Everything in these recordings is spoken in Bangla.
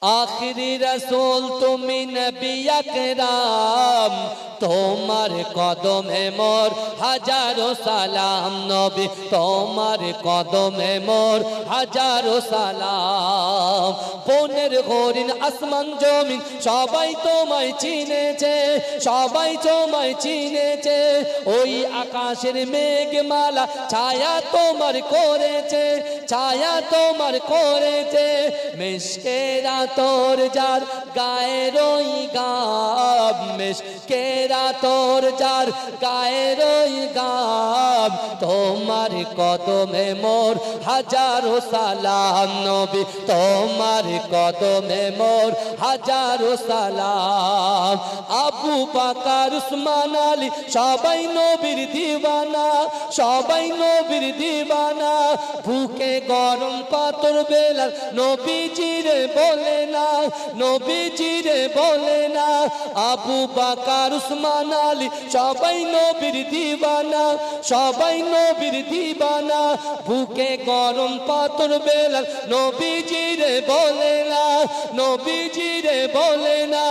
आखिरी रसूल तुमी नबी अकराम তোমার কদমে মোর হাজারো সালাম নবী তোমার কদমে মোর হাজারো সালাম বনের হরিণ আসমান জমিন সবাই তোমায় চিনেছে সবাই তোমায় চিনেছে ওই আকাশের মেঘমালা ছায়া তোমার করেছে ছায়া তোমার করেছে মিশকেরা তোর যার গায়ের ওই গাব মিশকেরা তোর যার গায়ের ওই গাব তোমার কদমে মোর হাজারো সালাম নবী তোমার কদমে মোর হাজারো সালাম আবু বকর উসমান আলী সবাই নবীর দিওয়ানা সবাই নবীর দিওয়ানা বুকে গরম পাথর বেলাল নবীজিরে বলে না নবীজিরে বলে না আবু বকর উসমান আলী সবাই নবীর দিওয়ানা সবাই নবীর দিওয়ানা বুকে গরম পাথর বেলাল নবীজিরে বলে না নবীজিরে বলে না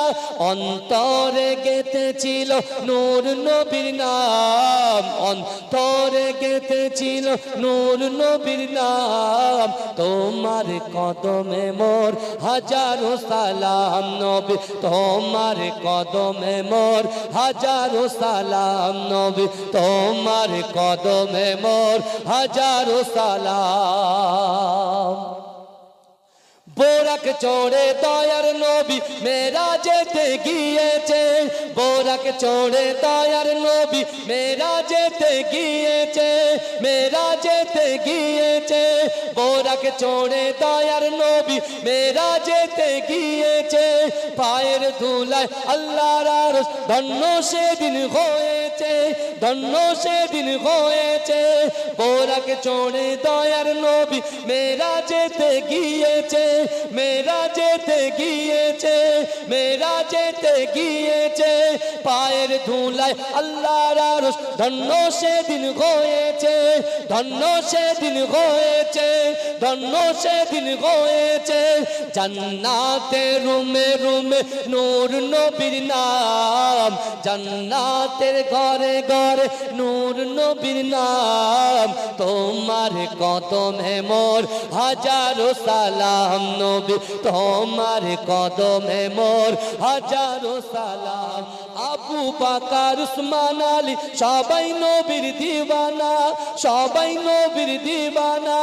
অন্তরে গেঁথেছিল নূর নবীর নাম অন্তরে গেঁথেছিল নূর নবীর নাম তোমার কদমে মোর হাজারো সালাম নবী তোমার কদমে মোর হাজারো সালাম নবী তোমার কদমে মোর হাজারো সালাম বোরাক চড়ে দয়ার নবী মেরাজেতে গিয়েছে বোরাক চড়ে দয়ার নবী মেরাজেতে গিয়েছে মেরাজেতে গিয়েছে বোরাক চড়ে দয়ার নবী মেরাজেতে গিয়েছে পায়ের ধুলায় আল্লাহর আরশ ধন্য সেদিন হয়েছে ধন্য সেদিন হয়েছে বোরাক চড়ে দয়ার নবী মেরাজেতে গিয়েছে মেরাজেতে গিয়েছে মেরাজেতে গিয়েছে পায়ের ধুলায় আল্লাহর আরশ ধন্য সেদিন হয়েছে ধন্য সেদিন হয়েছে ধন্য সেদিন হয়েছে জান্নাতে রুমে রুমে নূর নবীর নাম জান্নাতের ঘরে ঘরে নূর নবীর নাম তোমার কদমে মোর হাজারো সালাম নবী তোমার কদমে মোর হাজারো সালাম আবু বকর উসমান আলী সবাই নবীর দিওয়ানা সবাই নবীর দিওয়ানা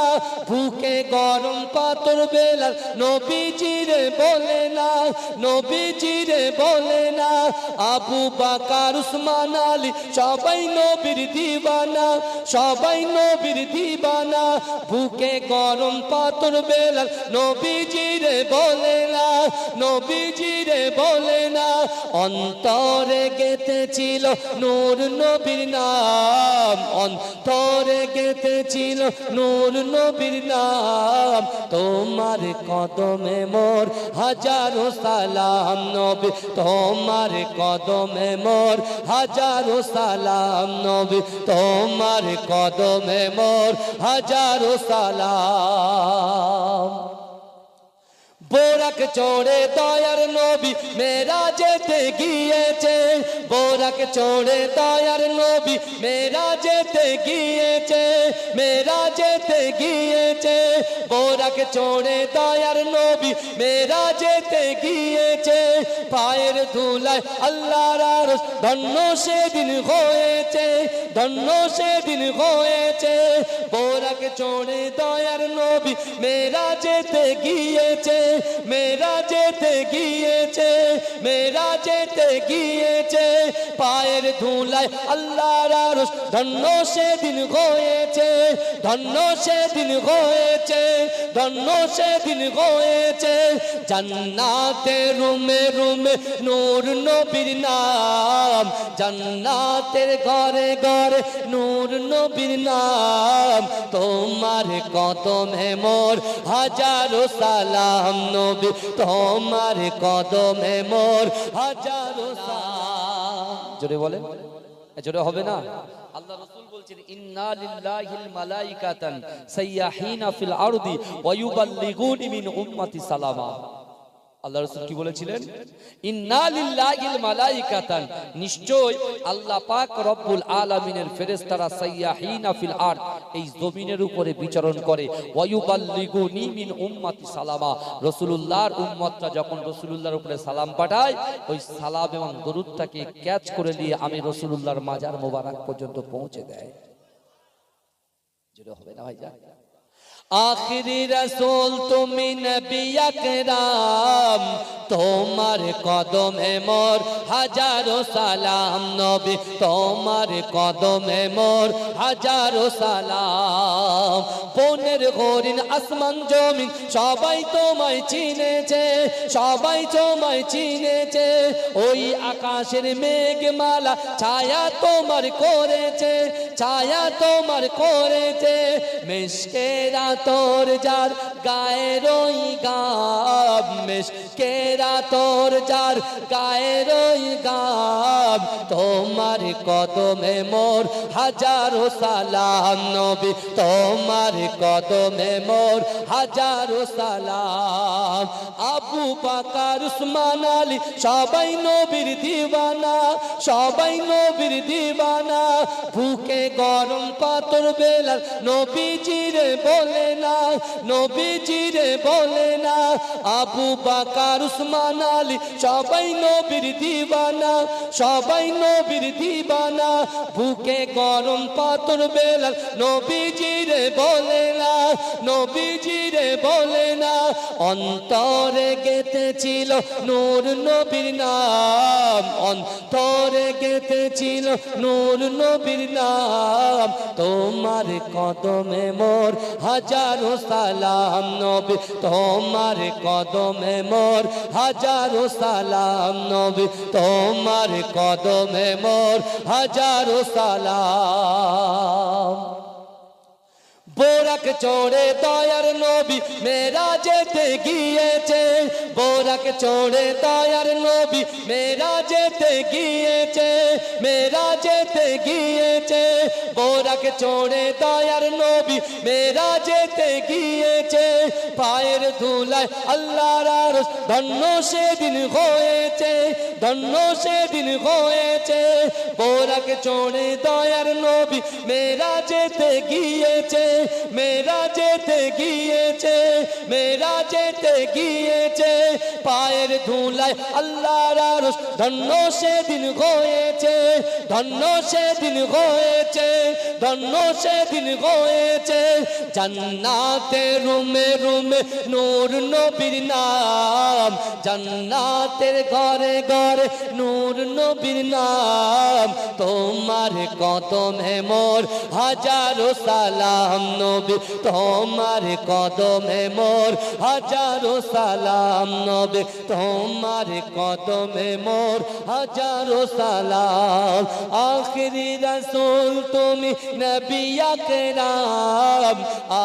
বুকে গরম পাথর বেলাল নবীজিরে বলে না নবীজিরে বলে না আবু বকর উসমান আলী সবাই নবীর দিওয়ানা সবাই নবীর দিওয়ানা বুকে গরম পাথর বেলাল নবীজিরে বলে না নবীজিরে বলে না অন্তরে গেঁথেছিল নূর নবীর নাম অন্তরে গেঁথেছিল নূর নবীর নাম তোমার কদমে মোর হাজারো সালাম নবী তোমার কদমে মোর হাজারো সালাম নবী তোমার কদমে মোর হাজারো সালাম বোরাক চড়ে দয়ার নবী মেরাজেতে গিয়েছে বোরাক চড়ে দয়ার নবী মেরাজেতে গিয়েছে মেরাজেতে গিয়েছে বোরাক চড়ে দয়ার নবী মেরাজেতে গিয়েছে পায়ের ধুলায় আল্লাহর আরশ ধন্য সেদিন হয়েছে ধন্য সেদিন হয়েছে বোরাক চড়ে দয়ার নবী মেরাজেতে গিয়েছে মেরাজেতে গিয়েছে মেরাজেতে গিয়েছে পায়ের ধুলায় আল্লাহর আরশ ধন্য সেদিন হয়েছে ধন্য সেদিন হয়েছে ধন্য সেদিন হয়েছে জান্নাতে রুমে রুমে নূর নবীর নাম জান্নাতের ঘরে ঘরে নূর নবীর নাম তোমার কদমে মোর হাজারো সালাম নবী তোমার কদমে মোর হাজারো সালাম জোরে বলেন জোরে হবে না আল্লাহ রাসূল বলছেন ইন্না লিল্লাহিল মালাইকাতান সাইয়াহিনা ফিল আরদি ওয়া ইউবাল্লিগুনি মিন উম্মতি সালামা আল্লাহ রাসূল কি বলেছিলেন? ইন্না লিল্লাহিল মালাইকাতান, নিশ্চয় আল্লাহ পাক রব্বুল আলামিনের ফেরেশতারা সাইয়াহিনা ফিল আরদ, এই জমিনের উপরে বিচরণ করে। ওয়ায়ুবাল্লিগুনি মিন উম্মতি সালামা, রাসূলুল্লাহর উম্মতরা যখন রাসূলুল্লাহর উপরে সালাম পাঠায়, ওই সালাম এবং দরুদটাকে ক্যাচ করে নিয়ে আমি রাসূলুল্লাহর মাজার মোবারক পর্যন্ত পৌঁছে দেয়। যেটা হবে না ভাইজান। আখিরি রাসূল তুমি নবী আকরাম, তোমার কদমে মোর হাজারো সালাম। নবী তোমার কদমে মোর হাজারো সালাম। বনের হরিণ আসমান জমিন সবাই তোমায় চিনেছে, সবাই তোমায় চিনেছে। ওই আকাশের মেঘমালা ছায়া তোমার করেছে, ছায়া তোমার করেছে। মিশকেরা তোর যার গায়ের ওই গাব, মিশকেরা তোর যার গায়ের ওই গাব। তোমার কদমে মোর হাজারো সালাম। নবী তোমার কদমে মোর হাজারো সালাম। আবু বকর উসমান আলী সবাই নবীর দিওয়ানা, সবাই নবীর দিওয়ানা। বুকে গরম পাথর বেলাল নবীজিরে বলে না, নবীজিরে বলে না। আবু বকর উসমান আলী সবাই নবীর দিওয়ানা, সবাই নবীর দিওয়ানা। বুকে গরম পাথর বেলাল নবীজিরে বলে না, নবীজিরে বলে না। অন্তরে গেঁথেছিল নূর নবীর নাম, অন্তরে গেঁথেছিল নূর নবীর নাম। তোমার কদমে মোর হাজারো সালাম। নবী তোমার কদমে মোর হাজারো সালাম। নবী তোমার কদমে মোর হাজারো সালাম। বোরাক চড়ে দয়ার নবী মেরাজেতে গিয়েছে, বোরাক চড়ে দয়ার নবী মেরাজেতে গিয়েছে, মেরাজেতে গিয়েছে। বোরাক চড়ে দয়ার নবী মেরাজেতে গিয়েছে। পায়ের ধুলায় আল্লাহর আরশ ধন্য সেদিন হয়েছে, ধন্য সেদিন হয়েছে। বোরাক চড়ে দয়ার নবী মেরাজেতে গিয়েছে, মেরাজেতে গিয়েছে, মেরাজেতে গিয়েছে। পায়ের ধুলায় আল্লাহর আরশ ধন্য সেদিন হয়েছে, ধন্য সেদিন হয়েছে, ধন্য সেদিন হয়েছে। জান্নাতে রুমে রুমে নূর নবীর নাম, জান্নাতের ঘরে ঘরে নূর নবীর নাম। তোমার কদমে মোর হাজারো সালাম। নবী তোমার কদমে মোর হাজারো সালাম। নবী তোমার কদমে মোর হাজারো সালাম। আখিরি রাসূল তুমি নবী আকরাম,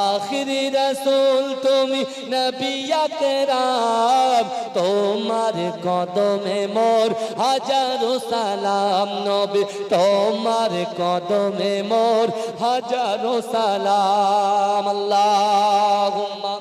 আখিরি রাসূল তুমি নবী আকরাম। তোমার কদমে মোর হাজারো সালাম। নবী তোমার কদমে মোর হাজারো সালাম। আল্লাহুম্মা